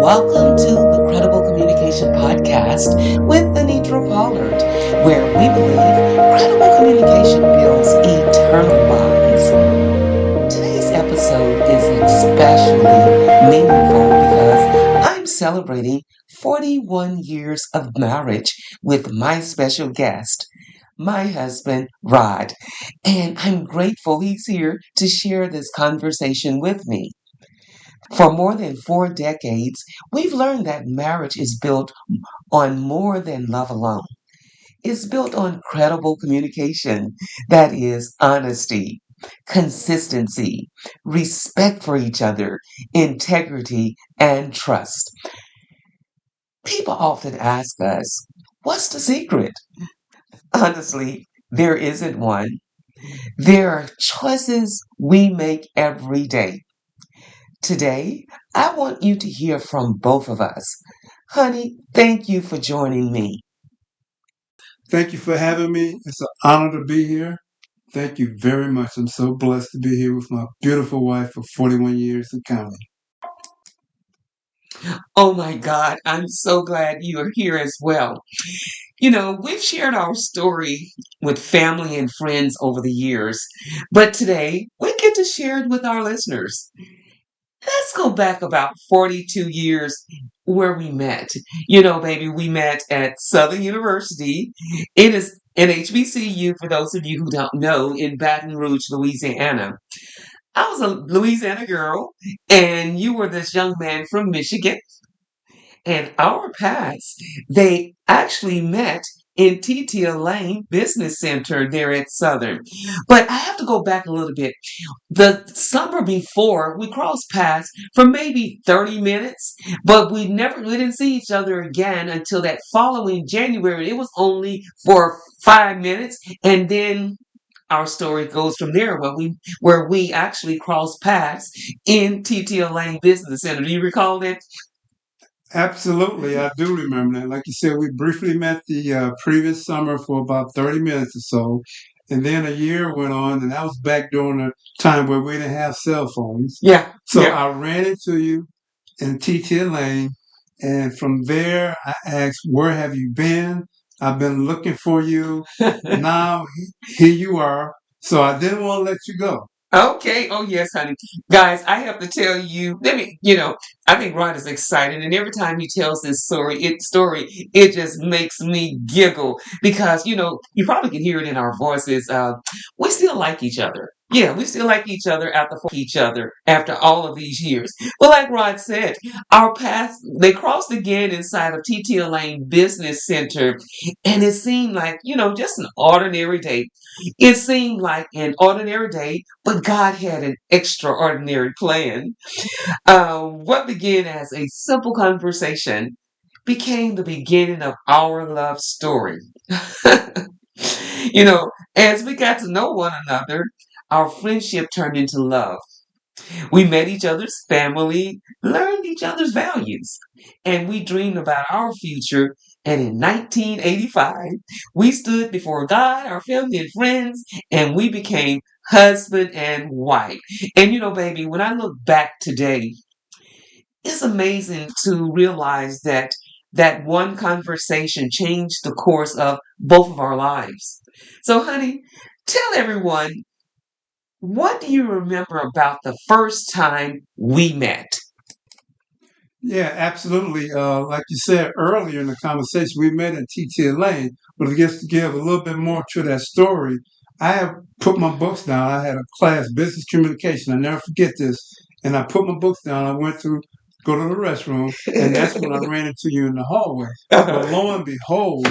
welcome to the Credible Communication Podcast with Anitra Pollard, where we believe credible communication builds eternal bonds. Today's episode is especially meaningful because I'm celebrating 41 years of marriage with my special guest, my husband, Rod, and I'm grateful he's here to share this conversation with me. For more than 4 decades, we've learned that marriage is built on more than love alone. It's built on credible communication, that is, honesty, consistency, respect for each other, integrity, and trust. People often ask us, what's the secret? Honestly, there isn't one. There are choices we make every day. Today, I want you to hear from both of us. Honey, thank you for joining me. Thank you for having me. It's an honor to be here. Thank you very much. I'm so blessed to be here with my beautiful wife for 41 years and counting. Oh my God, I'm so glad you are here as well. You know, we've shared our story with family and friends over the years, but today we get to share it with our listeners. Let's go back about 42 years where we met. You know, baby, we met at Southern University. It is an HBCU, for those of you who don't know, in Baton Rouge, Louisiana. I was a Louisiana girl, and you were this young man from Michigan. And our paths, they actually met in TT Lane Business Center there at Southern. But I have to go back a little bit. The summer before, we crossed paths for maybe 30 minutes, but we didn't see each other again until that following January. It was only for 5 minutes, and then our story goes from there where we actually crossed paths in TT Lane Business Center. Do you recall that? Absolutely, I do remember that. Like you said, we briefly met the previous summer for about 30 minutes or so. And then a year went on, and that was back during a time where we didn't have cell phones. Yeah, So yeah. I ran into you in TT Lane, and from there I asked, "Where have you been? I've been looking for you. Now here you are." So I didn't want to let you go. Okay. Oh, yes, honey. Guys, I have to tell you, I think Ron is excited, and every time he tells this story, it just makes me giggle because, you probably can hear it in our voices. We still like each other. Yeah, we still like each other after all of these years. But like Rod said, our paths, they crossed again inside of TT Lane Business Center, and it seemed like, just an ordinary day. It seemed like an ordinary day, but God had an extraordinary plan. What began as a simple conversation became the beginning of our love story. As we got to know one another, our friendship turned into love. We met each other's family, learned each other's values, and we dreamed about our future. And in 1985, we stood before God, our family, and friends, and we became husband and wife. And baby, when I look back today, it's amazing to realize that that one conversation changed the course of both of our lives. So, honey, tell everyone, what do you remember about the first time we met? Yeah, absolutely. Like you said earlier in the conversation, we met in TT Lane, but I guess to give a little bit more to that story, I have put my books down. I had a class, business communication. I never forget this. And I put my books down. I went to go to the restroom, and that's when I ran into you in the hallway. But lo and behold,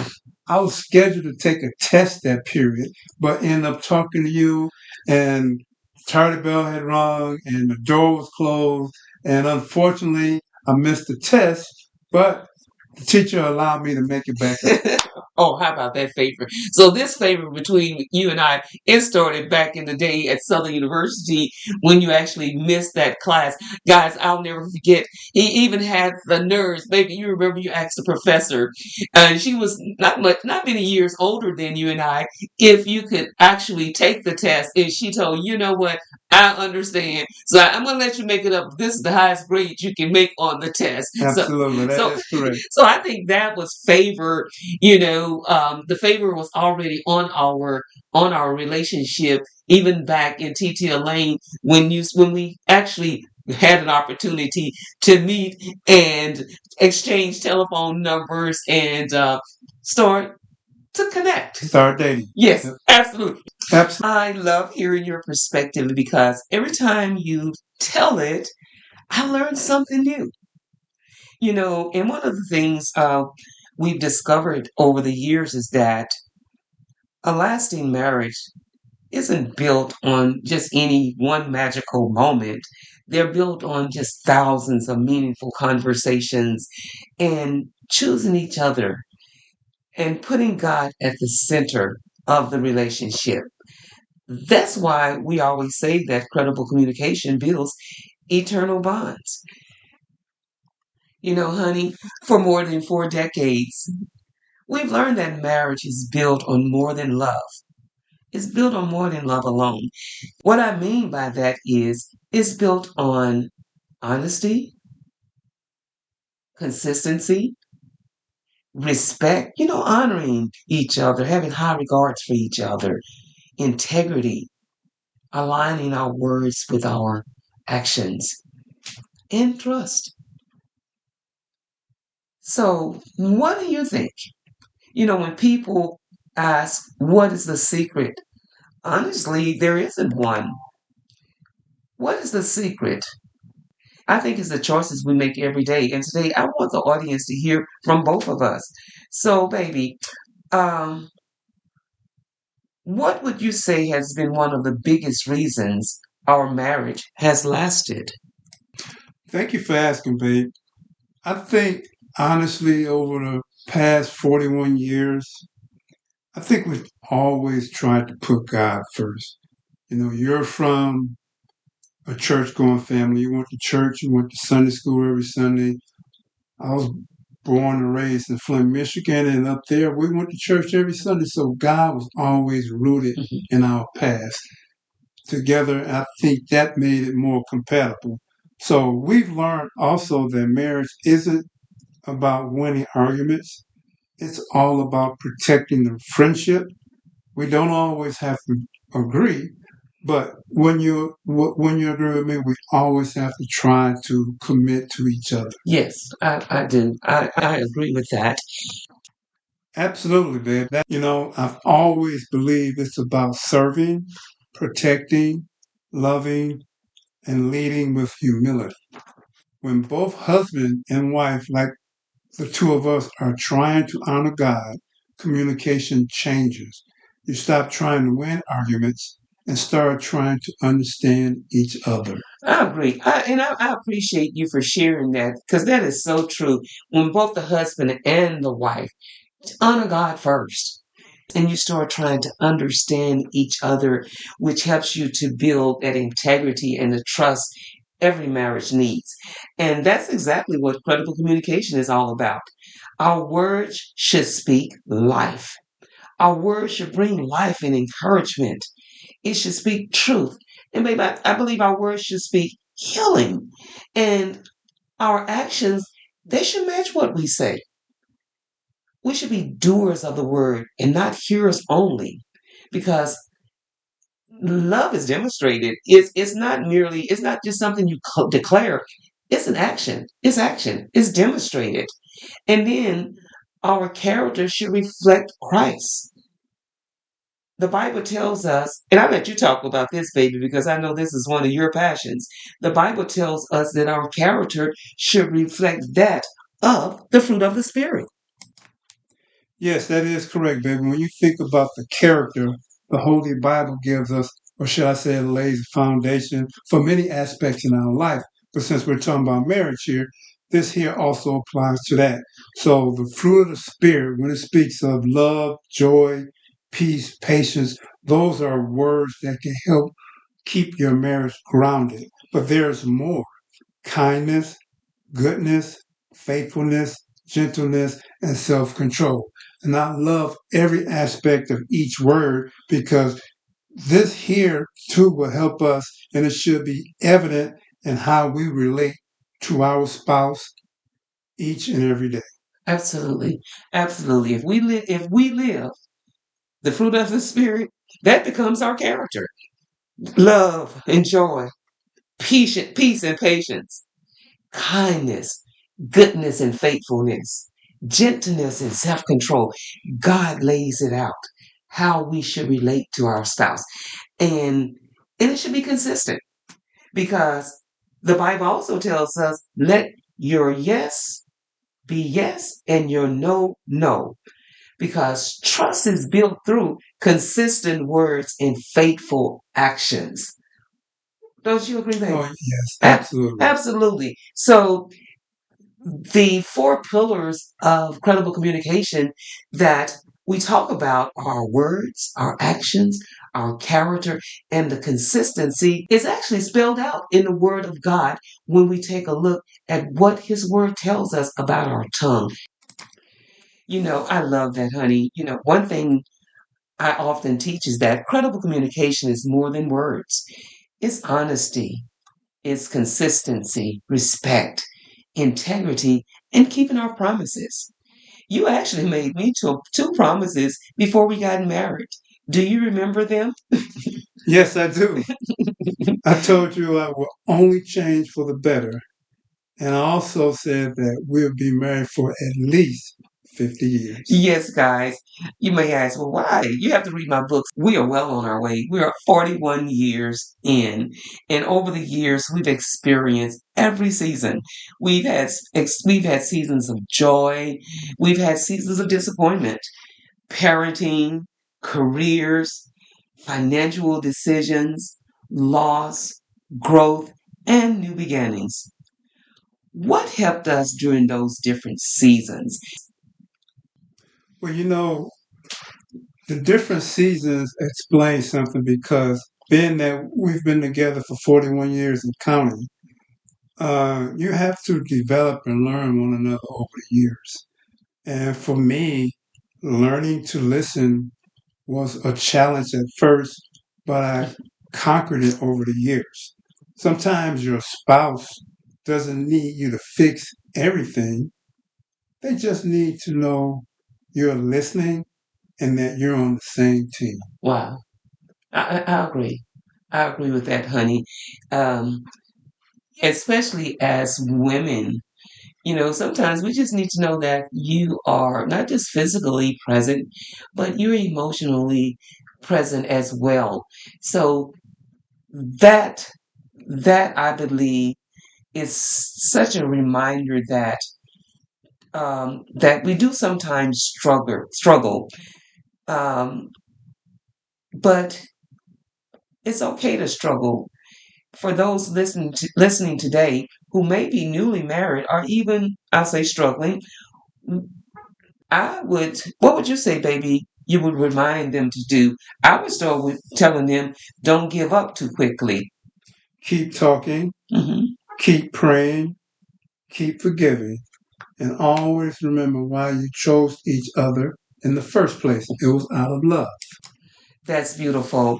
I was scheduled to take a test that period, but ended up talking to you, and tardy bell had rung, and the door was closed, and unfortunately, I missed the test, but the teacher allowed me to make it back up. Oh, how about that favor? So this favor between you and I, it started back in the day at Southern University when you actually missed that class. Guys, I'll never forget. He even had the nerves. Baby, you remember you asked the professor, and she was not many years older than you and I, if you could actually take the test. And she told you know what? I understand. So I'm going to let you make it up. This is the highest grade you can make on the test. Absolutely, that So, is correct. so I think that was favor. The favor was already on our relationship, even back in TTL Lane when we actually had an opportunity to meet and exchange telephone numbers and start to connect. Start dating. Yes, Yep. absolutely. Absolutely. I love hearing your perspective because every time you tell it, I learn something new. And one of the things we've discovered over the years is that a lasting marriage isn't built on just any one magical moment. They're built on just thousands of meaningful conversations and choosing each other and putting God at the center of the relationship. That's why we always say that credible communication builds eternal bonds. Honey, for more than 4 decades, we've learned that marriage is built on more than love. It's built on more than love alone. What I mean by that is it's built on honesty, consistency, respect, honoring each other, having high regards for each other, integrity, aligning our words with our actions, and trust. So, what do you think? When people ask, what is the secret? Honestly, there isn't one. What is the secret? I think it's the choices we make every day. And today, I want the audience to hear from both of us. So, baby, um, what would you say has been one of the biggest reasons our marriage has lasted? Thank you for asking, babe. I think, honestly, over the past 41 years, I think we've always tried to put God first. You're from a church going family. You went to church, you went to Sunday school every Sunday. I was born and raised in Flint, Michigan, and up there we went to church every Sunday. So God was always rooted in our past. Together, I think that made it more compatible. So we've learned also that marriage isn't about winning arguments. It's all about protecting the friendship. We don't always have to agree, but when you agree with me, we always have to try to commit to each other. Yes, I do. I agree with that. Absolutely, babe. I've always believed it's about serving, protecting, loving, and leading with humility. When both husband and wife, like the two of us, are trying to honor God, communication changes. You stop trying to win arguments and start trying to understand each other. I agree. I appreciate you for sharing that because that is so true. When both the husband and the wife honor God first, and you start trying to understand each other, which helps you to build that integrity and the trust every marriage needs. And that's exactly what credible communication is all about. Our words should speak life. Our words should bring life and encouragement. It should speak truth. And babe, I believe our words should speak healing. And our actions, they should match what we say. We should be doers of the word and not hearers only. Because love is demonstrated. It's not just something you declare. It's an action. It's action. It's demonstrated. And then our character should reflect Christ. The Bible tells us, and I'll let you talk about this, baby, because I know this is one of your passions. The Bible tells us that our character should reflect that of the fruit of the Spirit. Yes, that is correct, baby. When you think about the character the Holy Bible gives us, or should I say, it lays a foundation for many aspects in our life. But since we're talking about marriage here, this here also applies to that. So the fruit of the Spirit, when it speaks of love, joy, peace, patience, those are words that can help keep your marriage grounded. But there's more: kindness, goodness, faithfulness, gentleness, and self-control. And I love every aspect of each word, because this here too will help us, and it should be evident in how we relate to our spouse each and every day. Absolutely. Absolutely. If we live the fruit of the Spirit, that becomes our character. Love and joy, peace and patience, kindness, goodness and faithfulness, gentleness and self-control. God lays it out how we should relate to our spouse. And it should be consistent, because the Bible also tells us, let your yes be yes and your no, no. Because trust is built through consistent words and faithful actions. Don't you agree, Oh, baby? yes, absolutely. Absolutely. So the four pillars of credible communication that we talk about are words, our actions, our character, and the consistency is actually spelled out in the Word of God when we take a look at what His Word tells us about our tongue. I love that, honey. One thing I often teach is that credible communication is more than words. It's honesty, it's consistency, respect, integrity, and keeping our promises. You actually made me two promises before we got married. Do you remember them? Yes, I do. I told you I will only change for the better. And I also said that we'll be married for at least 50 years. Yes, guys. You may ask, well, why? You have to read my books. We are well on our way. We are 41 years in. And over the years, we've experienced every season. We've had seasons of joy. We've had seasons of disappointment, parenting, careers, financial decisions, loss, growth, and new beginnings. What helped us during those different seasons? Well, the different seasons explain something, because being that we've been together for 41 years and counting, you have to develop and learn one another over the years. And for me, learning to listen was a challenge at first, but I conquered it over the years. Sometimes your spouse doesn't need you to fix everything. They just need to know you're listening and that you're on the same team. Wow. I agree. I agree with that, honey. Um, Especially as women, sometimes we just need to know that you are not just physically present, but you're emotionally present as well. So that that I believe is such a reminder that we do sometimes struggle, um, but it's okay to struggle. For those listening today who may be newly married or even, I'll say, struggling, what would you say, baby, you would remind them to do? I would start with telling them, don't give up too quickly. Keep talking, Hmm. keep praying, keep forgiving, and always remember why you chose each other in the first place. It was out of love. That's beautiful.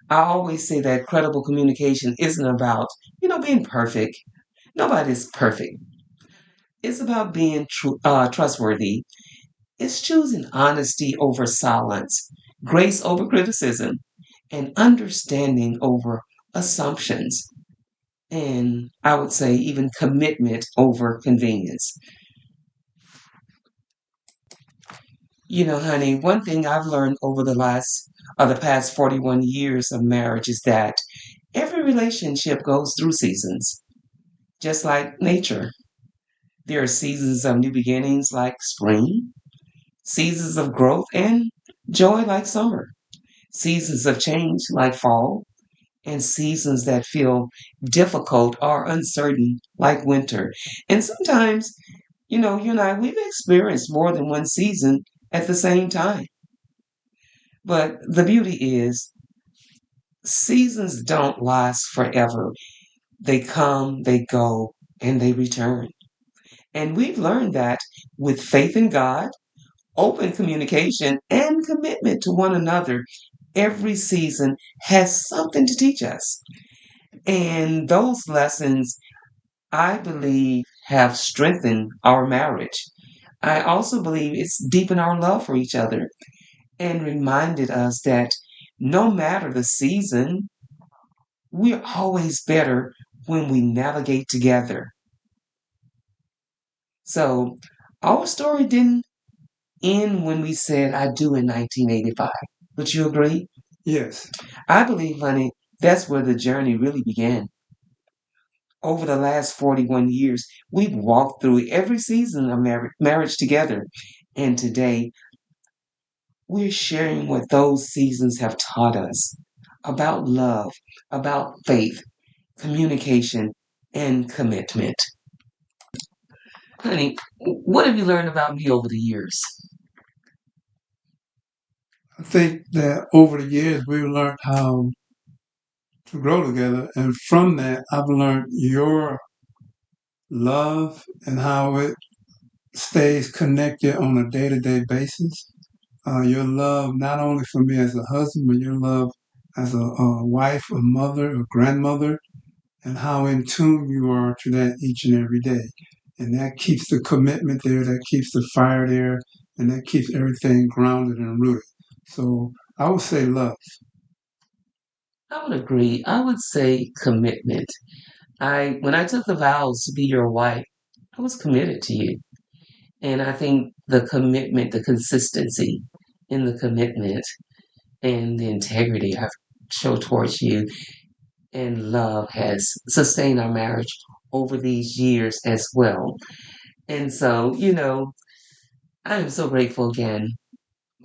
I always say that credible communication isn't about, being perfect. Nobody's perfect. It's about being trustworthy. It's choosing honesty over silence, grace over criticism, and understanding over assumptions. And I would say even commitment over convenience. Honey, one thing I've learned over the past 41 years of marriage is that every relationship goes through seasons, just like nature. There are seasons of new beginnings like spring, seasons of growth and joy like summer, seasons of change like fall, and seasons that feel difficult or uncertain, like winter. And sometimes, you and I, we've experienced more than one season at the same time. But the beauty is, seasons don't last forever. They come, they go, and they return. And we've learned that with faith in God, open communication, and commitment to one another, every season has something to teach us. And those lessons, I believe, have strengthened our marriage. I also believe it's deepened our love for each other and reminded us that no matter the season, we're always better when we navigate together. So, our story didn't end when we said I do in 1985. Would you agree? Yes. I believe, honey, that's where the journey really began. Over the last 41 years, we've walked through every season of marriage together. And today, we're sharing what those seasons have taught us about love, about faith, communication, and commitment. Honey, what have you learned about me over the years? I think that over the years we've learned how to grow together, and from that I've learned your love and how it stays connected on a day-to-day basis. Your love not only for me as a husband, but your love as a wife, a mother, a grandmother, and how in tune you are to that each and every day. And that keeps the commitment there, that keeps the fire there, and that keeps everything grounded and rooted. So I would say love. I would agree. I would say commitment. When I took the vows to be your wife, I was committed to you. And I think the commitment, the consistency in the commitment and the integrity I've showed towards you and love has sustained our marriage over these years as well. And so, I am so grateful again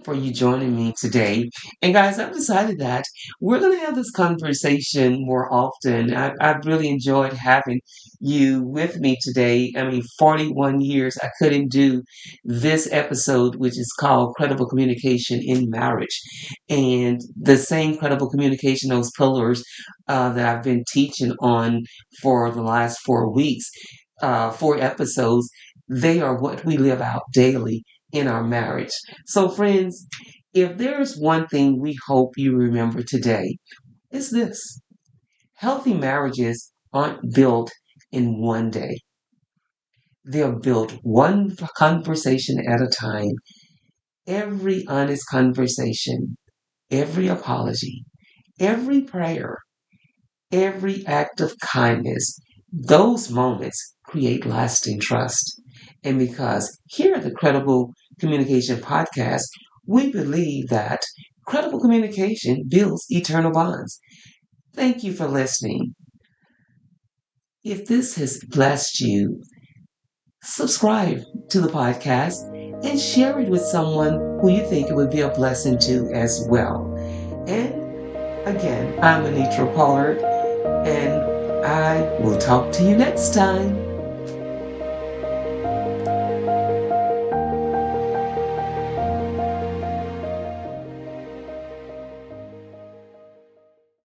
for you joining me today. And guys, I've decided that we're going to have this conversation more often. I've really enjoyed having you with me today. I mean, 41 years, I couldn't do this episode, which is called Credible Communication in Marriage. And the same credible communication, those pillars that I've been teaching on for the last 4 weeks, 4 episodes, they are what we live out daily in our marriage. So, friends, if there's one thing we hope you remember today, it's this: healthy marriages aren't built in one day, they're built one conversation at a time. Every honest conversation, every apology, every prayer, every act of kindness, those moments create lasting trust. And because here at the Credible Communication Podcast, we believe that credible communication builds eternal bonds. Thank you for listening. If this has blessed you, subscribe to the podcast and share it with someone who you think it would be a blessing to as well. And again, I'm Anitra Pollard, and I will talk to you next time.